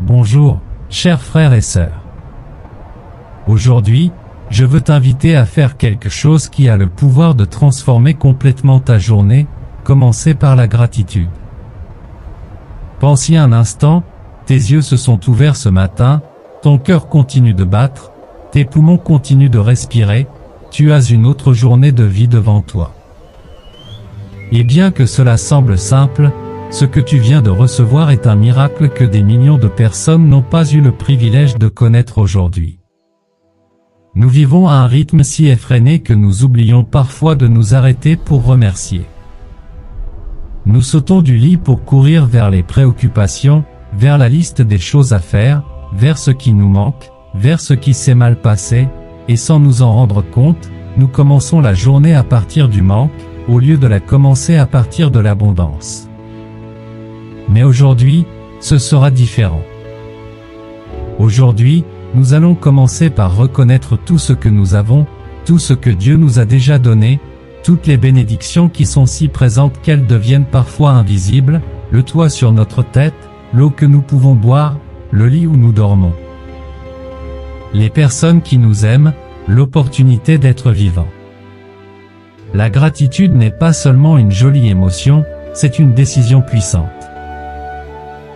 Bonjour, chers frères et sœurs. Aujourd'hui, je veux t'inviter à faire quelque chose qui a le pouvoir de transformer complètement ta journée, commencer par la gratitude. Pense-y un instant, tes yeux se sont ouverts ce matin, ton cœur continue de battre, tes poumons continuent de respirer, tu as une autre journée de vie devant toi. Et bien que cela semble simple, ce que tu viens de recevoir est un miracle que des millions de personnes n'ont pas eu le privilège de connaître aujourd'hui. Nous vivons à un rythme si effréné que nous oublions parfois de nous arrêter pour remercier. Nous sautons du lit pour courir vers les préoccupations, vers la liste des choses à faire, vers ce qui nous manque, vers ce qui s'est mal passé, et sans nous en rendre compte, nous commençons la journée à partir du manque, au lieu de la commencer à partir de l'abondance. Mais aujourd'hui, ce sera différent. Aujourd'hui, nous allons commencer par reconnaître tout ce que nous avons, tout ce que Dieu nous a déjà donné, toutes les bénédictions qui sont si présentes qu'elles deviennent parfois invisibles, le toit sur notre tête, l'eau que nous pouvons boire, le lit où nous dormons. Les personnes qui nous aiment, l'opportunité d'être vivants. La gratitude n'est pas seulement une jolie émotion, c'est une décision puissante.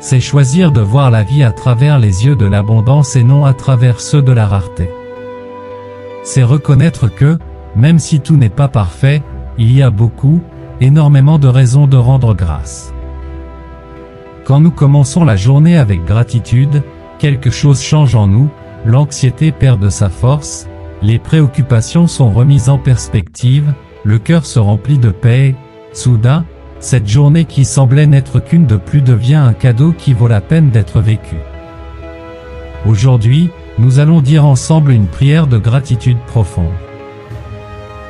C'est choisir de voir la vie à travers les yeux de l'abondance et non à travers ceux de la rareté. C'est reconnaître que, même si tout n'est pas parfait, il y a énormément de raisons de rendre grâce. Quand nous commençons la journée avec gratitude, quelque chose change en nous, l'anxiété perd de sa force, les préoccupations sont remises en perspective, le cœur se remplit de paix, soudain, cette journée qui semblait n'être qu'une de plus devient un cadeau qui vaut la peine d'être vécu. Aujourd'hui, nous allons dire ensemble une prière de gratitude profonde.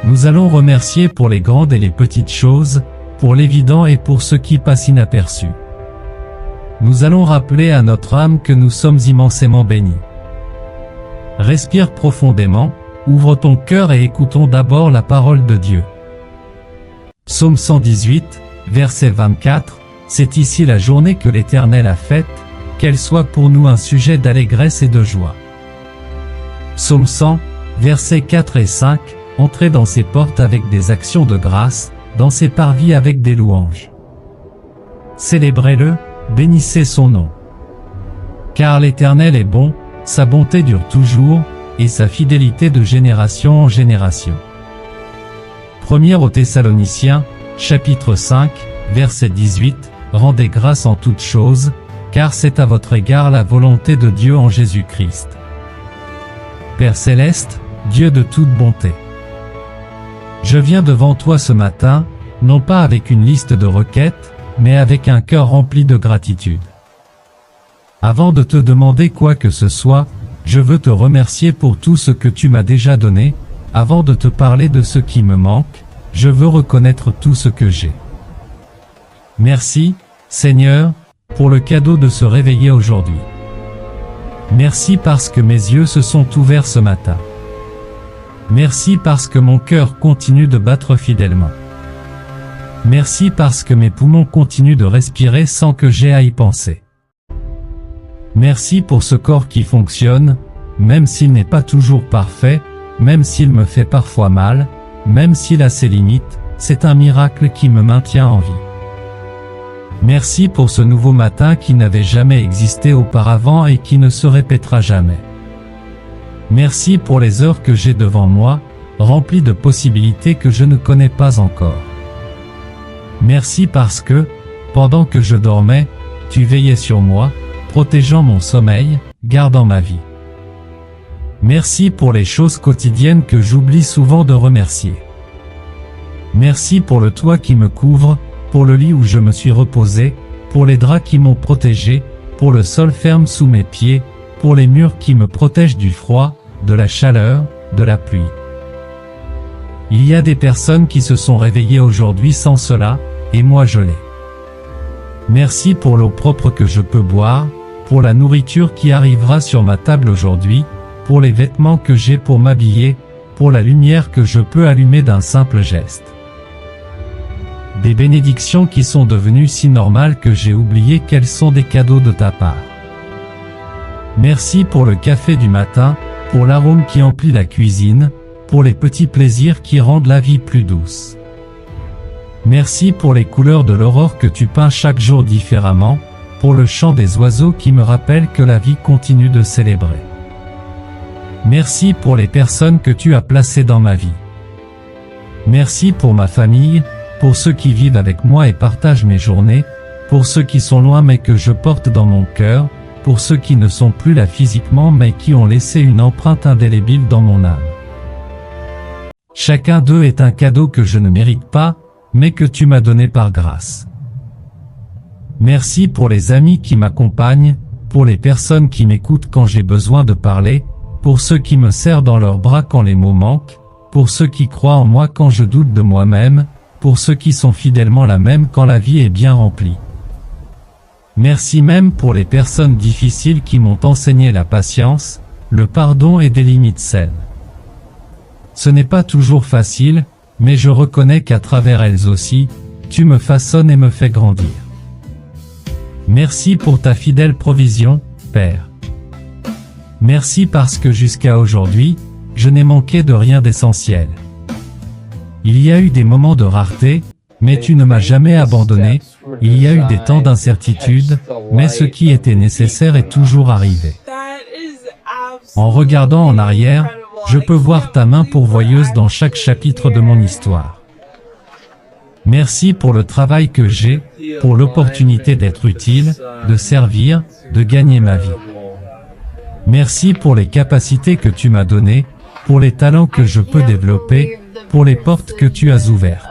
Nous allons remercier pour les grandes et les petites choses, pour l'évident et pour ce qui passe inaperçu. Nous allons rappeler à notre âme que nous sommes immensément bénis. Respire profondément, ouvre ton cœur et écoutons d'abord la parole de Dieu. Psaume 118, verset 24, c'est ici la journée que l'Éternel a faite, qu'elle soit pour nous un sujet d'allégresse et de joie. Psaume 100, versets 4 et 5, entrez dans ses portes avec des actions de grâce, dans ses parvis avec des louanges. Célébrez-le, bénissez son nom. Car l'Éternel est bon, sa bonté dure toujours, et sa fidélité de génération en génération. 1 aux Thessaloniciens, chapitre 5, verset 18, rendez grâce en toutes choses, car c'est à votre égard la volonté de Dieu en Jésus-Christ. Père céleste, Dieu de toute bonté. Je viens devant toi ce matin, non pas avec une liste de requêtes, mais avec un cœur rempli de gratitude. Avant de te demander quoi que ce soit, je veux te remercier pour tout ce que tu m'as déjà donné. Avant de te parler de ce qui me manque, je veux reconnaître tout ce que j'ai. Merci, Seigneur, pour le cadeau de se réveiller aujourd'hui. Merci parce que mes yeux se sont ouverts ce matin. Merci parce que mon cœur continue de battre fidèlement. Merci parce que mes poumons continuent de respirer sans que j'aie à y penser. Merci pour ce corps qui fonctionne, même s'il n'est pas toujours parfait, même s'il me fait parfois mal, même s'il a ses limites, c'est un miracle qui me maintient en vie. Merci pour ce nouveau matin qui n'avait jamais existé auparavant et qui ne se répétera jamais. Merci pour les heures que j'ai devant moi, remplies de possibilités que je ne connais pas encore. Merci parce que, pendant que je dormais, tu veillais sur moi, protégeant mon sommeil, gardant ma vie. Merci pour les choses quotidiennes que j'oublie souvent de remercier. Merci pour le toit qui me couvre, pour le lit où je me suis reposé, pour les draps qui m'ont protégé, pour le sol ferme sous mes pieds, pour les murs qui me protègent du froid, de la chaleur, de la pluie. Il y a des personnes qui se sont réveillées aujourd'hui sans cela, et moi je l'ai. Merci pour l'eau propre que je peux boire, pour la nourriture qui arrivera sur ma table aujourd'hui, pour les vêtements que j'ai pour m'habiller, pour la lumière que je peux allumer d'un simple geste. Des bénédictions qui sont devenues si normales que j'ai oublié qu'elles sont des cadeaux de ta part. Merci pour le café du matin, pour l'arôme qui emplit la cuisine, pour les petits plaisirs qui rendent la vie plus douce. Merci pour les couleurs de l'aurore que tu peins chaque jour différemment, pour le chant des oiseaux qui me rappelle que la vie continue de célébrer. Merci pour les personnes que tu as placées dans ma vie. Merci pour ma famille, pour ceux qui vivent avec moi et partagent mes journées, pour ceux qui sont loin mais que je porte dans mon cœur, pour ceux qui ne sont plus là physiquement mais qui ont laissé une empreinte indélébile dans mon âme. Chacun d'eux est un cadeau que je ne mérite pas, mais que tu m'as donné par grâce. Merci pour les amis qui m'accompagnent, pour les personnes qui m'écoutent quand j'ai besoin de parler, pour ceux qui me serrent dans leurs bras quand les mots manquent, pour ceux qui croient en moi quand je doute de moi-même, pour ceux qui sont fidèlement là même quand la vie est bien remplie. Merci même pour les personnes difficiles qui m'ont enseigné la patience, le pardon et des limites saines. Ce n'est pas toujours facile, mais je reconnais qu'à travers elles aussi, tu me façonnes et me fais grandir. Merci pour ta fidèle provision, Père. Merci parce que jusqu'à aujourd'hui, je n'ai manqué de rien d'essentiel. Il y a eu des moments de rareté, mais tu ne m'as jamais abandonné, il y a eu des temps d'incertitude, mais ce qui était nécessaire est toujours arrivé. En regardant en arrière, je peux voir ta main pourvoyeuse dans chaque chapitre de mon histoire. Merci pour le travail que j'ai, pour l'opportunité d'être utile, de servir, de gagner ma vie. Merci pour les capacités que tu m'as données, pour les talents que je peux développer, pour les portes que tu as ouvertes.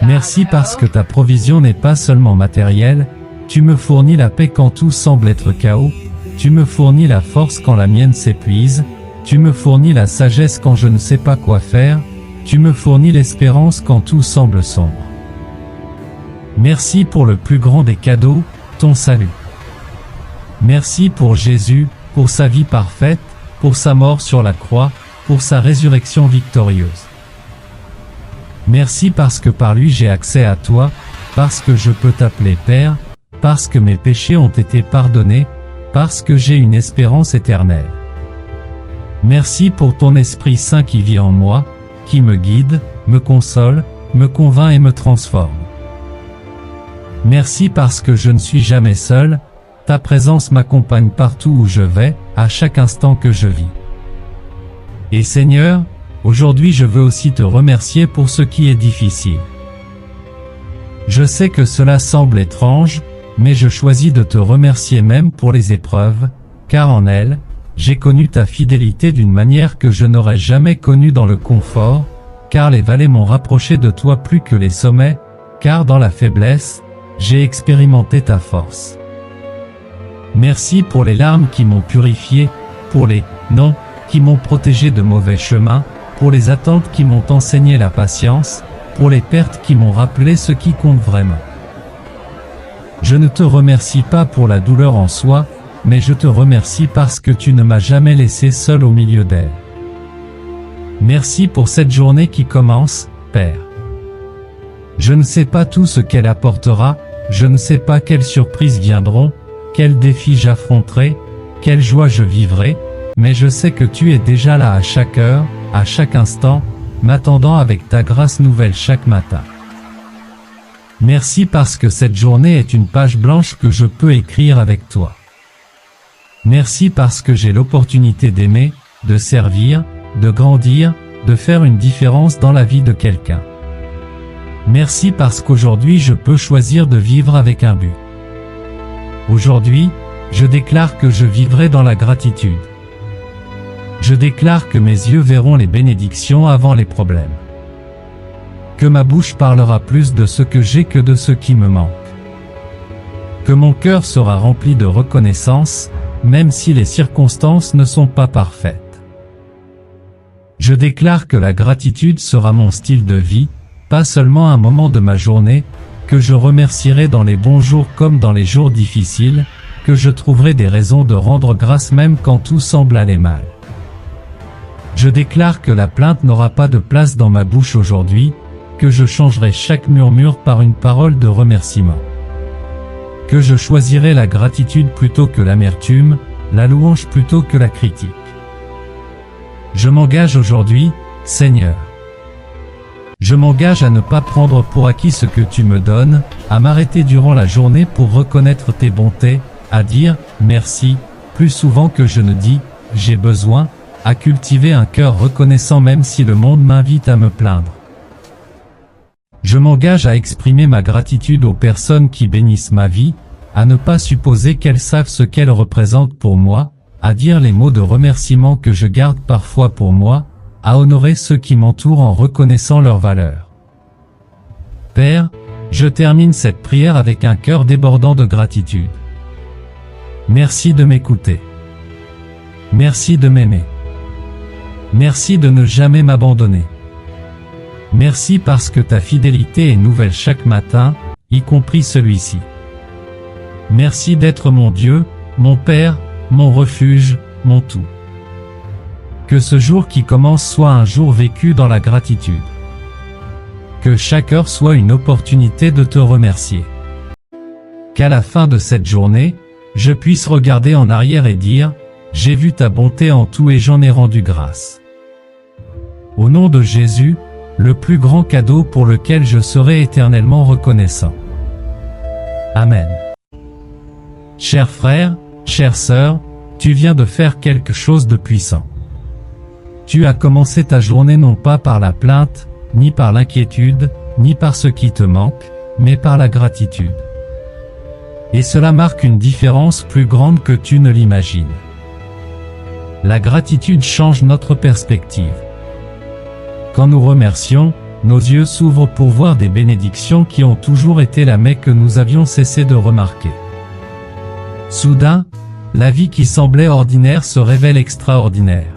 Merci parce que ta provision n'est pas seulement matérielle, tu me fournis la paix quand tout semble être chaos, tu me fournis la force quand la mienne s'épuise, tu me fournis la sagesse quand je ne sais pas quoi faire, tu me fournis l'espérance quand tout semble sombre. Merci pour le plus grand des cadeaux, ton salut. Merci pour Jésus, pour sa vie parfaite, pour sa mort sur la croix, pour sa résurrection victorieuse. Merci parce que par lui j'ai accès à toi, parce que je peux t'appeler Père, parce que mes péchés ont été pardonnés, parce que j'ai une espérance éternelle. Merci pour ton Esprit Saint qui vit en moi, qui me guide, me console, me convainc et me transforme. Merci parce que je ne suis jamais seul, ta présence m'accompagne partout où je vais, à chaque instant que je vis. Et Seigneur, aujourd'hui je veux aussi te remercier pour ce qui est difficile. Je sais que cela semble étrange, mais je choisis de te remercier même pour les épreuves, car en elles, j'ai connu ta fidélité d'une manière que je n'aurais jamais connue dans le confort, car les vallées m'ont rapproché de toi plus que les sommets, car dans la faiblesse, j'ai expérimenté ta force. Merci pour les larmes qui m'ont purifié, pour les « non » qui m'ont protégé de mauvais chemins, pour les attentes qui m'ont enseigné la patience, pour les pertes qui m'ont rappelé ce qui compte vraiment. Je ne te remercie pas pour la douleur en soi, mais je te remercie parce que tu ne m'as jamais laissé seul au milieu d'elle. Merci pour cette journée qui commence, Père. Je ne sais pas tout ce qu'elle apportera, je ne sais pas quelles surprises viendront, quels défis j'affronterai, quelle joie je vivrai, mais je sais que tu es déjà là à chaque heure, à chaque instant, m'attendant avec ta grâce nouvelle chaque matin. Merci parce que cette journée est une page blanche que je peux écrire avec toi. Merci parce que j'ai l'opportunité d'aimer, de servir, de grandir, de faire une différence dans la vie de quelqu'un. Merci parce qu'aujourd'hui je peux choisir de vivre avec un but. Aujourd'hui, je déclare que je vivrai dans la gratitude. Je déclare que mes yeux verront les bénédictions avant les problèmes. Que ma bouche parlera plus de ce que j'ai que de ce qui me manque. Que mon cœur sera rempli de reconnaissance, même si les circonstances ne sont pas parfaites. Je déclare que la gratitude sera mon style de vie, pas seulement un moment de ma journée, que je remercierai dans les bons jours comme dans les jours difficiles, que je trouverai des raisons de rendre grâce même quand tout semble aller mal. Je déclare que la plainte n'aura pas de place dans ma bouche aujourd'hui, que je changerai chaque murmure par une parole de remerciement. que je choisirai la gratitude plutôt que l'amertume, la louange plutôt que la critique. Je m'engage aujourd'hui, Seigneur. Je m'engage à ne pas prendre pour acquis ce que tu me donnes, à m'arrêter durant la journée pour reconnaître tes bontés, à dire « merci » plus souvent que je ne dis « j'ai besoin », à cultiver un cœur reconnaissant même si le monde m'invite à me plaindre. Je m'engage à exprimer ma gratitude aux personnes qui bénissent ma vie, à ne pas supposer qu'elles savent ce qu'elles représentent pour moi, à dire les mots de remerciement que je garde parfois pour moi, à honorer ceux qui m'entourent en reconnaissant leur valeur. Père, je termine cette prière avec un cœur débordant de gratitude. Merci de m'écouter. Merci de m'aimer. Merci de ne jamais m'abandonner. Merci parce que ta fidélité est nouvelle chaque matin, y compris celui-ci. Merci d'être mon Dieu, mon Père, mon refuge, mon tout. Que ce jour qui commence soit un jour vécu dans la gratitude. Que chaque heure soit une opportunité de te remercier. Qu'à la fin de cette journée, je puisse regarder en arrière et dire, j'ai vu ta bonté en tout et j'en ai rendu grâce. Au nom de Jésus, le plus grand cadeau pour lequel je serai éternellement reconnaissant. Amen. Chers frères, chères sœurs, tu viens de faire quelque chose de puissant. Tu as commencé ta journée non pas par la plainte, ni par l'inquiétude, ni par ce qui te manque, mais par la gratitude. Et cela marque une différence plus grande que tu ne l'imagines. La gratitude change notre perspective. Quand nous remercions, nos yeux s'ouvrent pour voir des bénédictions qui ont toujours été là mais que nous avions cessé de remarquer. Soudain, la vie qui semblait ordinaire se révèle extraordinaire.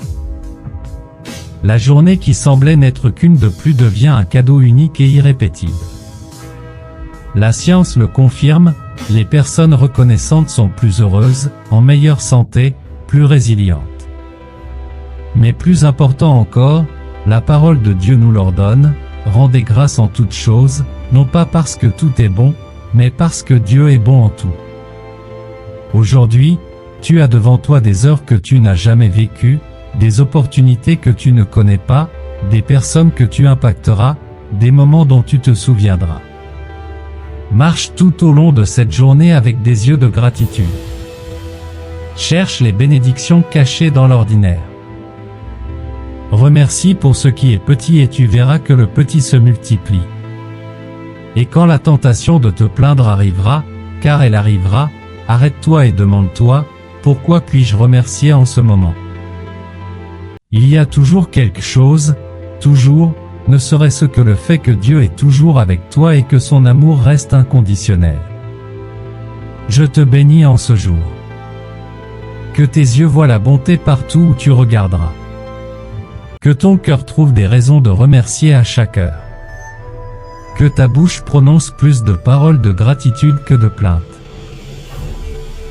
La journée qui semblait n'être qu'une de plus devient un cadeau unique et irrépétible. La science le confirme, les personnes reconnaissantes sont plus heureuses, en meilleure santé, plus résilientes. Mais plus important encore, la parole de Dieu nous l'ordonne, rendez grâce en toutes choses, non pas parce que tout est bon, mais parce que Dieu est bon en tout. Aujourd'hui, tu as devant toi des heures que tu n'as jamais vécues, des opportunités que tu ne connais pas, des personnes que tu impacteras, des moments dont tu te souviendras. Marche tout au long de cette journée avec des yeux de gratitude. Cherche les bénédictions cachées dans l'ordinaire. Remercie pour ce qui est petit et tu verras que le petit se multiplie. Et quand la tentation de te plaindre arrivera, car elle arrivera, arrête-toi et demande-toi, pourquoi puis-je remercier en ce moment ? Il y a toujours quelque chose, toujours, ne serait-ce que le fait que Dieu est toujours avec toi et que son amour reste inconditionnel. Je te bénis en ce jour. Que tes yeux voient la bonté partout où tu regarderas. Que ton cœur trouve des raisons de remercier à chaque heure. Que ta bouche prononce plus de paroles de gratitude que de plaintes.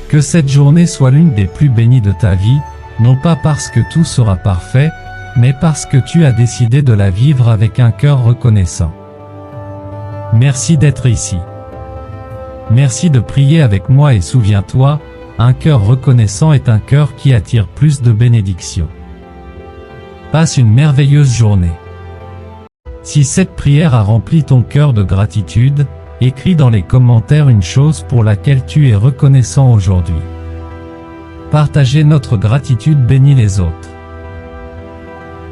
Que cette journée soit l'une des plus bénies de ta vie, non pas parce que tout sera parfait, mais parce que tu as décidé de la vivre avec un cœur reconnaissant. Merci d'être ici. Merci de prier avec moi et souviens-toi, un cœur reconnaissant est un cœur qui attire plus de bénédictions. Passe une merveilleuse journée. Si cette prière a rempli ton cœur de gratitude, écris dans les commentaires une chose pour laquelle tu es reconnaissant aujourd'hui. Partager notre gratitude bénit les autres.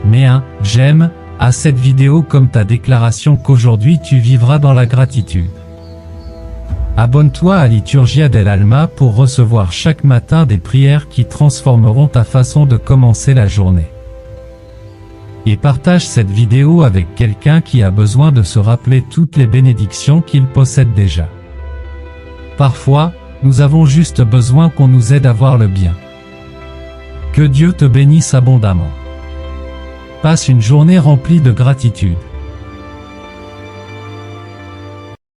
Mets un « j'aime » à cette vidéo comme ta déclaration qu'aujourd'hui tu vivras dans la gratitude. Abonne-toi à Liturgia dell'Alma pour recevoir chaque matin des prières qui transformeront ta façon de commencer la journée. Et partage cette vidéo avec quelqu'un qui a besoin de se rappeler toutes les bénédictions qu'il possède déjà. Parfois, nous avons juste besoin qu'on nous aide à voir le bien. Que Dieu te bénisse abondamment. Passe une journée remplie de gratitude.